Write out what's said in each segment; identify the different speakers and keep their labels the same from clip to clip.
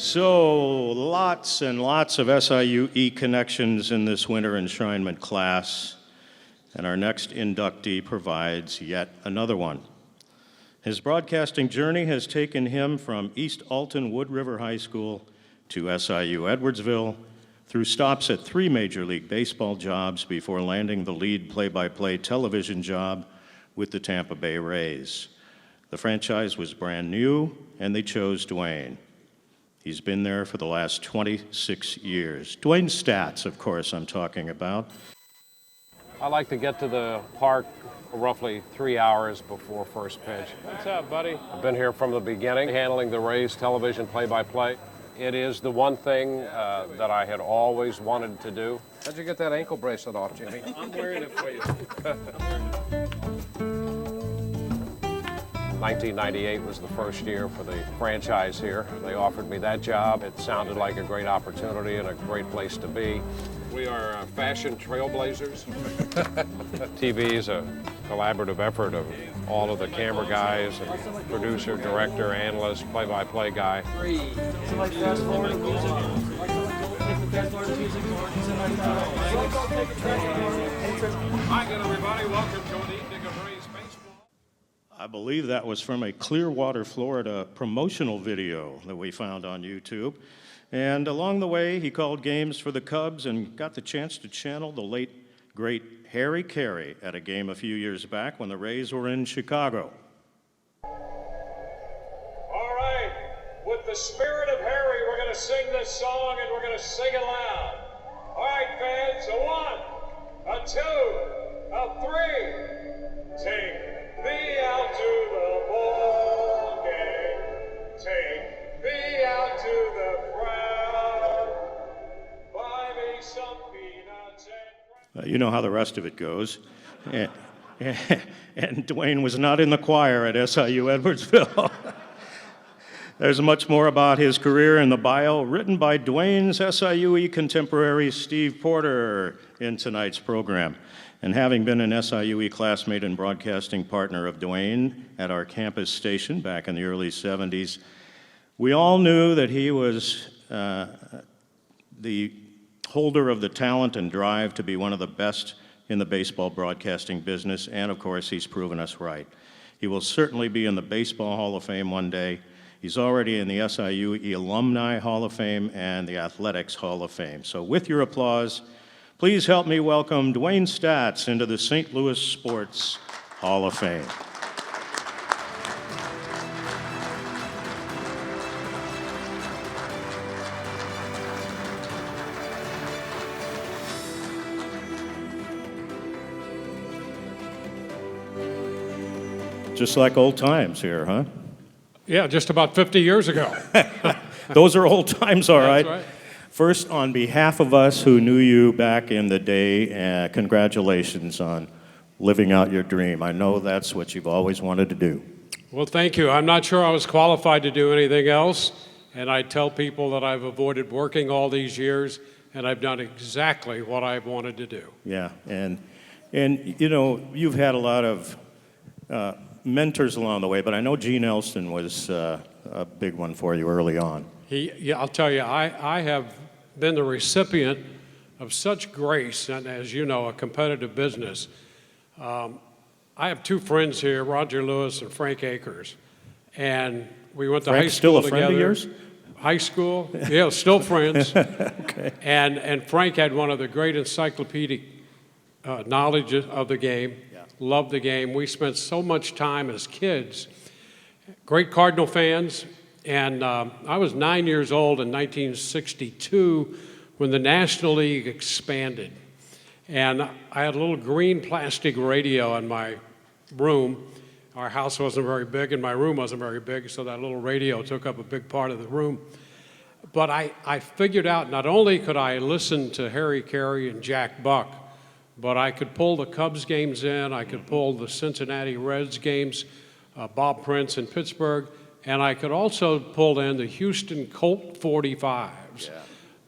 Speaker 1: So, lots and lots of SIUE connections in this winter enshrinement class, and our next inductee provides yet another one. His broadcasting journey has taken him from East Alton Wood River High School to SIU-Edwardsville, through stops at 3 Major League Baseball jobs before landing the lead play-by-play television job with the Tampa Bay Rays. The franchise was brand new, and they chose Dewayne. He's been there for the last 26 years. Dewayne Staats, of course, I'm talking about.
Speaker 2: I like to get to the park roughly 3 hours before first pitch. What's up, buddy? I've been here from the beginning, handling the Rays television play-by-play. It is the one thing that I had always wanted to do.
Speaker 3: How'd you get that ankle bracelet off, Jimmy?
Speaker 2: I'm wearing it for you. 1998 was the first year for the franchise here. They offered me that job. It sounded like a great opportunity and a great place to be. We are fashion trailblazers. TV is a collaborative effort of all of the camera guys, and producer, director, analyst, play-by-play guy. Hi again, everybody. Welcome to an evening of Rays baseball.
Speaker 1: I believe that was from a Clearwater, Florida promotional video that we found on YouTube. And along the way, he called games for the Cubs and got the chance to channel the late, great Harry Caray at a game a few years back when the Rays were in Chicago.
Speaker 4: All right, with the spirit of Harry, we're going to sing this song, and we're going to sing it loud. All right, fans, a 1, a 2, a 3. Take me out to the ball game. Take me out to the crowd. Buy me some peanuts and...
Speaker 1: You know how the rest of it goes. And Dewayne was not in the choir at SIU-Edwardsville. There's much more about his career in the bio written by Dewayne's SIUE contemporary Steve Porter in tonight's program. And having been an SIUE classmate and broadcasting partner of Dewayne at our campus station back in the early 70s, we all knew that he was the holder of the talent and drive to be one of the best in the baseball broadcasting business, and of course, he's proven us right. He will certainly be in the Baseball Hall of Fame one day. He's already in the SIUE Alumni Hall of Fame and the Athletics Hall of Fame. So with your applause, please help me welcome Dewayne Staats into the St. Louis Sports Hall of Fame. Just like old times here, huh?
Speaker 2: Yeah, just about 50 years ago.
Speaker 1: Those are old times, all right.
Speaker 2: That's right.
Speaker 1: First, on behalf of us who knew you back in the day, congratulations on living out your dream. I know that's what you've always wanted to do.
Speaker 2: Well, thank you. I'm not sure I was qualified to do anything else, and I tell people that I've avoided working all these years, and I've done exactly what I've wanted to do.
Speaker 1: Yeah, and you know, you've had a lot of mentors along the way, but I know Gene Elston was a big one for you early on.
Speaker 2: Yeah, I'll tell you, I have been the recipient of such grace, and as you know, a competitive business. I have 2 friends here, Roger Lewis and Frank Akers, and we went to high school together. Still a friend of yours? High school, yeah, still friends.
Speaker 1: Okay.
Speaker 2: And Frank had one of the great encyclopedic knowledge of the game. Yeah. Loved the game. We spent so much time as kids. Great Cardinal fans. And I was 9 years old in 1962 when the National League expanded. And I had a little green plastic radio in my room. Our house wasn't very big and my room wasn't very big, so that little radio took up a big part of the room. But I figured out not only could I listen to Harry Caray and Jack Buck, but I could pull the Cubs games in, I could pull the Cincinnati Reds games, Bob Prince in Pittsburgh, and I could also pull in the Houston Colt 45s,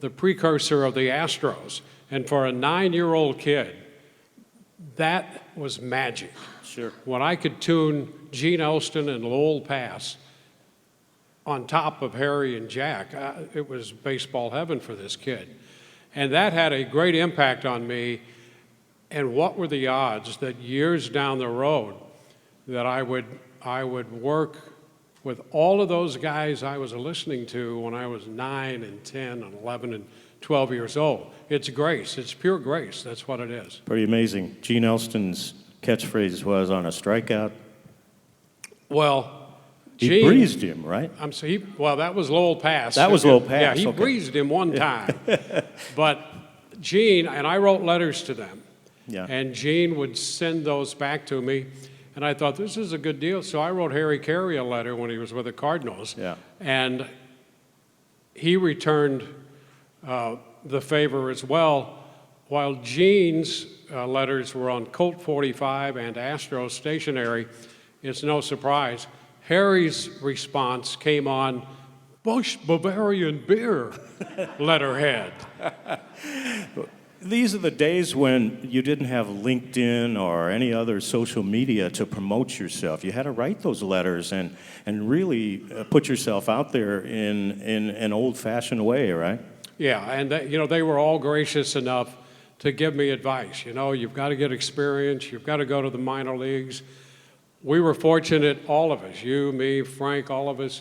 Speaker 2: the precursor of the Astros. And for a 9-year-old kid, that was magic.
Speaker 1: Sure.
Speaker 2: When I could tune Gene Elston and Lowell Pass, on top of Harry and Jack. It was baseball heaven for this kid. And that had a great impact on me. And what were the odds that years down the road that I would work with all of those guys I was listening to when I was 9 and 10 and 11 and 12 years old? It's grace. It's pure grace. That's what it is.
Speaker 1: Pretty amazing. Gene Elston's catchphrase was, on a strikeout,
Speaker 2: Well,
Speaker 1: he
Speaker 2: Gene,
Speaker 1: breezed him, right?
Speaker 2: Well, that was Lowell Pass.
Speaker 1: That was Lowell Pass,
Speaker 2: Yeah, he
Speaker 1: okay.
Speaker 2: breezed him one time. But Gene, and I wrote letters to them.
Speaker 1: Yeah.
Speaker 2: And Gene would send those back to me. And I thought, this is a good deal. So I wrote Harry Caray a letter when he was with the Cardinals.
Speaker 1: Yeah.
Speaker 2: And he returned the favor as well. While Gene's letters were on Colt 45 and Astro stationery, it's no surprise. Harry's response came on Busch Bavarian beer letterhead.
Speaker 1: These are the days when you didn't have LinkedIn or any other social media to promote yourself. You had to write those letters and really put yourself out there in an old-fashioned way, right?
Speaker 2: Yeah, and they were all gracious enough to give me advice. You've got to get experience. You've got to go to the minor leagues. We were fortunate, all of us, you, me, Frank, all of us,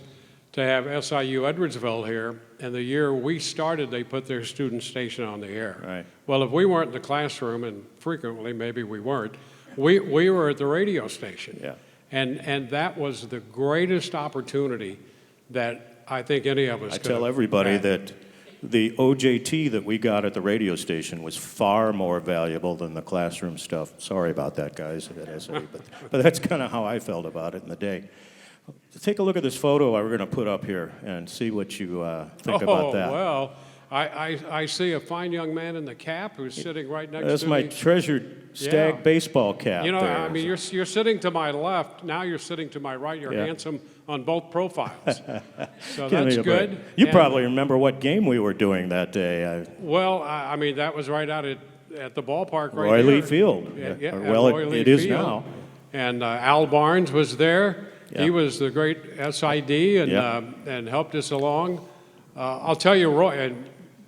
Speaker 2: to have SIU-Edwardsville here. And the year we started, they put their student station on the air.
Speaker 1: Right.
Speaker 2: Well, if we weren't in the classroom, and frequently maybe we weren't, we were at the radio station.
Speaker 1: Yeah.
Speaker 2: And that was the greatest opportunity that I think any of us
Speaker 1: I
Speaker 2: could
Speaker 1: tell
Speaker 2: have
Speaker 1: everybody
Speaker 2: had.
Speaker 1: that the OJT that we got at the radio station was far more valuable than the classroom stuff. Sorry about that, guys, at SIU, but that's kind of how I felt about it in the day. Take a look at this photo we're going to put up here and see what you think about that.
Speaker 2: Oh, well, I see a fine young man in the cap who's sitting right next to me.
Speaker 1: That's my treasured Stag
Speaker 2: Yeah.
Speaker 1: baseball cap there.
Speaker 2: I mean, you're sitting to my left. Now you're sitting to my right. You're
Speaker 1: Yeah.
Speaker 2: handsome on both profiles. So
Speaker 1: Give me
Speaker 2: that's
Speaker 1: a
Speaker 2: good.
Speaker 1: break. You
Speaker 2: And-
Speaker 1: probably remember what game we were doing that day.
Speaker 2: Well, I mean, that was right out at the ballpark right
Speaker 1: Roy Lee
Speaker 2: here.
Speaker 1: Field.
Speaker 2: Yeah,
Speaker 1: Or,
Speaker 2: at
Speaker 1: well,
Speaker 2: Roy Lee
Speaker 1: it is
Speaker 2: Field.
Speaker 1: now.
Speaker 2: And Al Barnes was there.
Speaker 1: Yeah.
Speaker 2: He was the great SID and
Speaker 1: Yeah.
Speaker 2: and helped us along. I'll tell you, Roy, and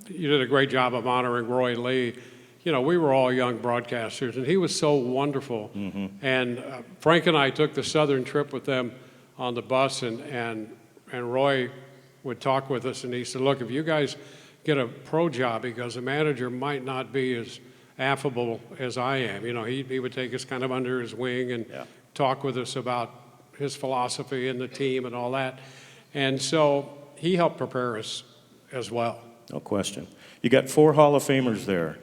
Speaker 2: you did a great job of honoring Roy Lee. We were all young broadcasters, and he was so wonderful.
Speaker 1: Mm-hmm.
Speaker 2: And Frank and I took the southern trip with them on the bus, and Roy would talk with us, and he said, look, if you guys get a pro job, because the manager might not be as affable as I am. He would take us kind of under his wing and
Speaker 1: Yeah.
Speaker 2: talk with us about his philosophy and the team and all that. And so he helped prepare us as well.
Speaker 1: No question. You got 4 Hall of Famers there.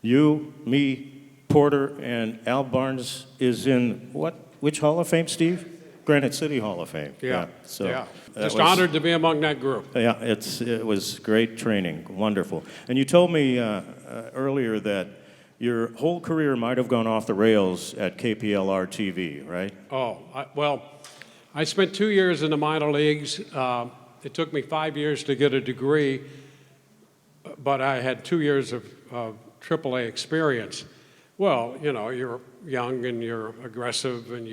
Speaker 1: You, me, Porter, and Al Barnes is in which Hall of Fame, Steve? Granite City Hall of Fame. So
Speaker 2: yeah.
Speaker 1: that
Speaker 2: Just
Speaker 1: was-
Speaker 2: honored to be among that group.
Speaker 1: Yeah, it was great training, wonderful. And you told me earlier that your whole career might have gone off the rails at KPLR TV, right?
Speaker 2: I spent 2 years in the minor leagues. It took me 5 years to get a degree, but I had 2 years of AAA experience. Well, you're young and you're aggressive and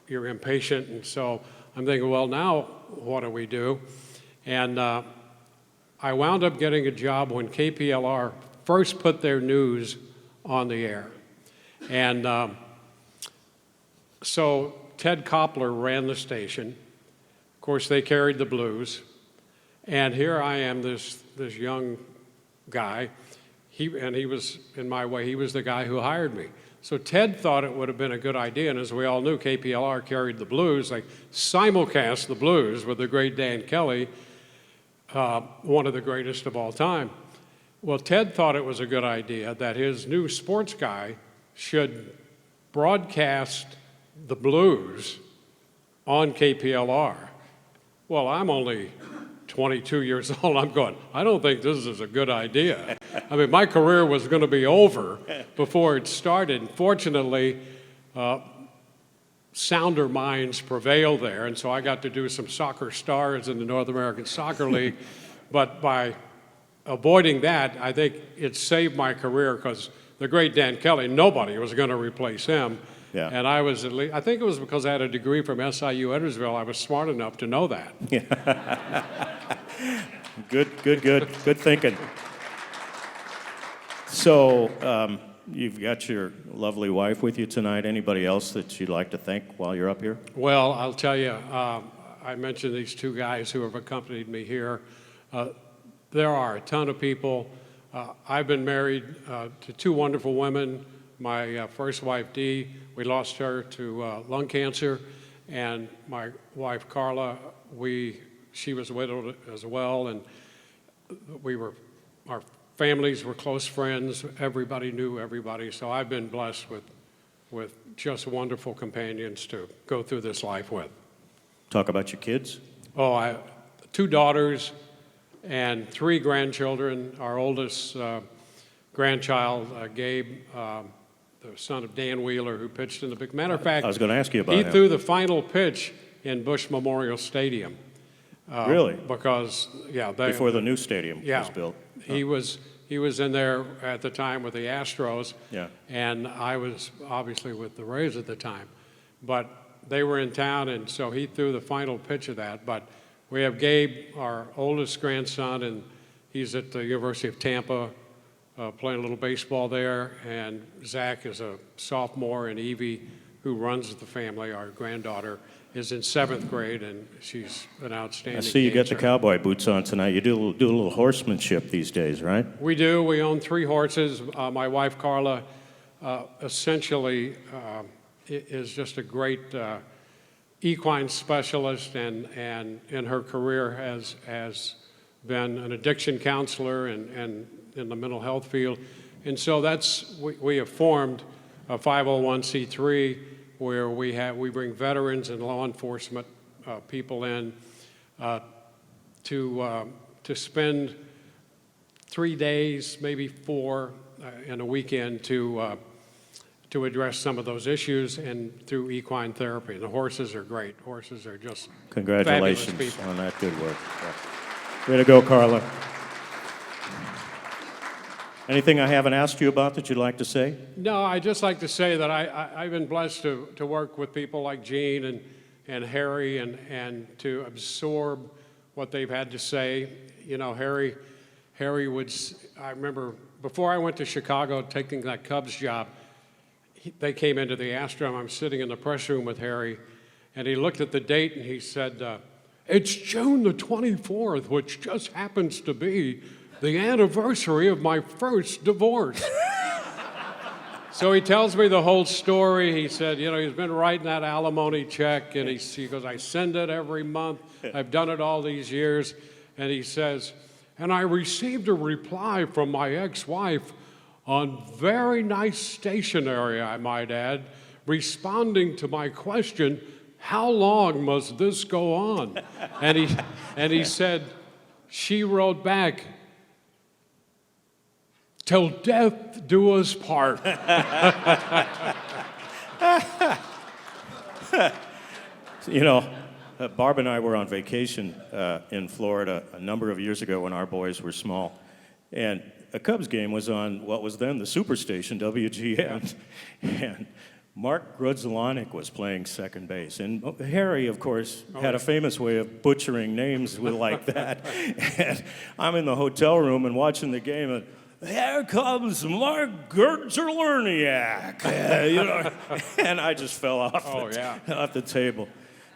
Speaker 2: you're impatient, and so I'm thinking, well, now what do we do? And I wound up getting a job when KPLR first put their news on the air. And so Ted Koppler ran the station. Of course, they carried the blues. And here I am, this young guy. He was, in my way, he was the guy who hired me. So Ted thought it would have been a good idea, and as we all knew, KPLR carried the blues. They simulcast the blues with the great Dan Kelly, one of the greatest of all time. Well, Ted thought it was a good idea that his new sports guy should broadcast the blues on KPLR. Well, I'm only 22 years old. I'm going, I don't think this is a good idea. I mean, my career was going to be over before it started. Fortunately, sounder minds prevailed there, and so I got to do some soccer stars in the North American Soccer League. But by avoiding that, I think it saved my career, because the great Dan Kelly, nobody was going to replace him.
Speaker 1: Yeah.
Speaker 2: And I was at least, I think it was because I had a degree from SIU-Edwardsville, I was smart enough to know that.
Speaker 1: Good thinking. So, you've got your lovely wife with you tonight. Anybody else that you'd like to thank while you're up here?
Speaker 2: Well, I'll tell you, I mentioned these two guys who have accompanied me here. There are a ton of people. I've been married to two wonderful women. My first wife, Dee, we lost her to lung cancer, and my wife, Carla, she was widowed as well, and our families were close friends. Everybody knew everybody, so I've been blessed with just wonderful companions to go through this life with.
Speaker 1: Talk about your kids.
Speaker 2: Oh, I have two daughters and three grandchildren. Our oldest grandchild, Gabe, the son of Dan Wheeler, who pitched in the big. Matter of fact,
Speaker 1: I was going to ask you about
Speaker 2: he
Speaker 1: him.
Speaker 2: threw the final pitch in Bush Memorial Stadium.
Speaker 1: Really?
Speaker 2: Because, yeah.
Speaker 1: Before the new stadium was built.
Speaker 2: He was in there at the time with the Astros.
Speaker 1: Yeah.
Speaker 2: And I was obviously with the Rays at the time. But they were in town, and so he threw the final pitch of that. But we have Gabe, our oldest grandson, and he's at the University of Tampa playing a little baseball there. And Zach is a sophomore, and Evie, who runs the family, our granddaughter, is in 7th grade, and she's an outstanding
Speaker 1: I see you got the
Speaker 2: dancer.
Speaker 1: cowboy boots on tonight. You do a little horsemanship these days, right?
Speaker 2: We do. We own 3 horses. My wife, Carla, essentially is just a great equine specialist, and in her career has been an addiction counselor and in the mental health field. And so we have formed a 501c3 where we bring veterans and law enforcement people in to spend 3 days, maybe 4, in a weekend to address some of those issues and through equine therapy. The horses are great. Horses are just
Speaker 1: Congratulations
Speaker 2: fabulous people.
Speaker 1: on that good work. Yeah. Way to go, Carla. Anything I haven't asked you about that you'd like to say?
Speaker 2: No, I'd just like to say that I've been blessed to work with people like Gene and Harry and to absorb what they've had to say. You know, Harry would, I remember before I went to Chicago taking that Cubs job, they came into the Astrodome. I'm sitting in the press room with Harry, and he looked at the date and he said, "It's June the 24th, which just happens to be the anniversary of my first divorce." So he tells me the whole story. He said, you know, he's been writing that alimony check, and he goes, "I send it every month. I've done it all these years." And he says, "And I received a reply from my ex-wife on very nice stationery, I might add, responding to my question, 'How long must this go on?'" And he said, she wrote back, "Till death do us part."
Speaker 1: You know, Barb and I were on vacation in Florida a number of years ago when our boys were small. And a Cubs game was on what was then the superstation, WGN. And Mark Grudzielanek was playing second base. And Harry, of course, had a famous way of butchering names like that. And I'm in the hotel room and watching the game, and "Here comes Mark Grudzielanek," you know, and I just fell off off the table.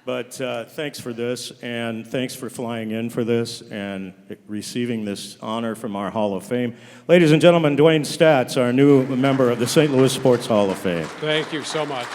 Speaker 1: But thanks for this, and thanks for flying in for this and receiving this honor from our Hall of Fame. Ladies and gentlemen, Dewayne Staats, our new member of the St. Louis Sports Hall of Fame.
Speaker 2: Thank you so much.